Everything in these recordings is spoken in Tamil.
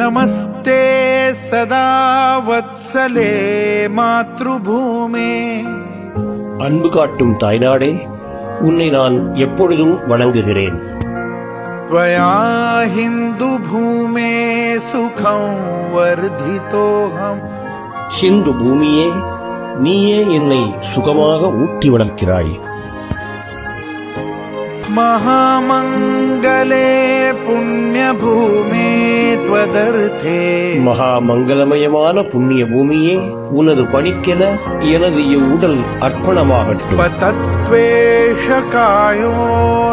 नमस्ते सदा वत्सले मातृभूमे அன்பு காட்டும் தாய்நாடே, உன்னை நான் எப்பொழுதும் வணங்குகிறேன். त्वया हिंदु भूमे सुखं वर्धितोऽहम्. சிந்து பூமியே, நீயே என்னை சுகமாக ஊட்டி வளர்க்கிறாய். महामंगले पुण्यभूमे त्वदर्थे. மகா மங்களமயமான புண்ணிய பூமியே, உனது பணிக்கென எனது இவ்வுடல் அர்ப்பணமாகட்டும். पतत्वेषकायो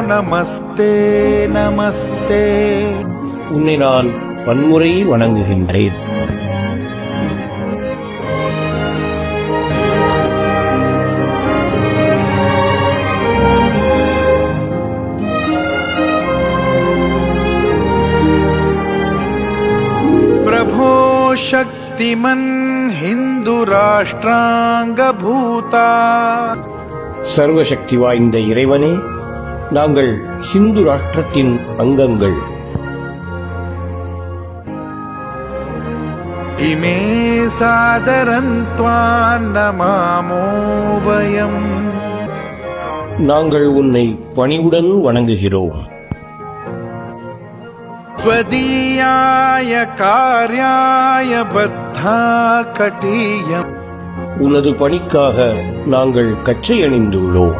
नमस्ते नमस्ते. உன்னை நான் பன்முறை வணங்குகின்றேன். प्रभो शक्तिमन् हिंदु राष्ट्रांगभूता. சர்வசக்தி வாய்ந்த இறைவனே, நாங்கள் ஹிந்து ராஷ்டிரத்தின் அங்கங்கள். इमे सादरं त्वां नमामो वयम्. நாங்கள் உன்னை பணிவுடன் வணங்குகிறோம். त्वदीयाय कार्याय बद्धा कटीयम्. உனது பணிக்காக நாங்கள் கச்சை அணிந்துள்ளோம்.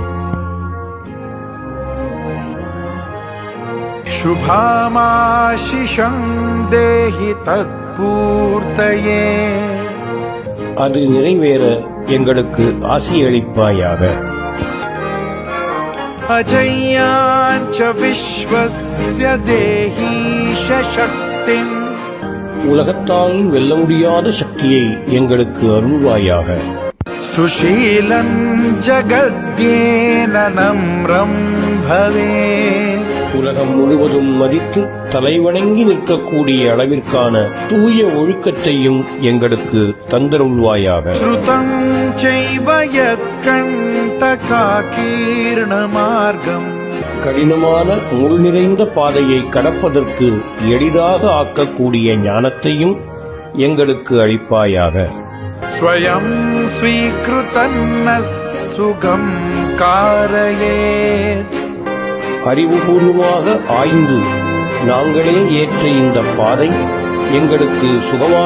शुभामाशिषं देहि तत्पूर्तये. அது நிறைவேற எங்களுக்கு ஆசியளிப்பாயாக. अजय्याञ्च विश्वस्य देहीश शक्तिम्. உலகத்தால் வெல்ல முடியாத சக்தியை எங்களுக்கு அருள்வாயாக. सुशीलं जगद्येन नम्रं भवेत्. உலகம் முழுவதும் மதித்து தலைவணங்கி நிற்கக்கூடிய அளவிற்கான தூய ஒழுக்கத்தையும் எங்களுக்கு தந்தருள்வாயாக. श्रुतं चैव यत्कण्टकाकीर्णमार्गम्. கடினமான முள் நிறைந்த பாதையை கடப்பதற்கு எளிதாக ஆக்கக்கூடிய ஞானத்தையும் எங்களுக்கு அளிப்பாயாக. स्वयं स्वीकृतन्न सुगं कारयेत्. அறிவுபூர்வமாக ஆய்ந்து நாங்களே ஏற்ற இந்த பாதை எங்களுக்கு சுகமான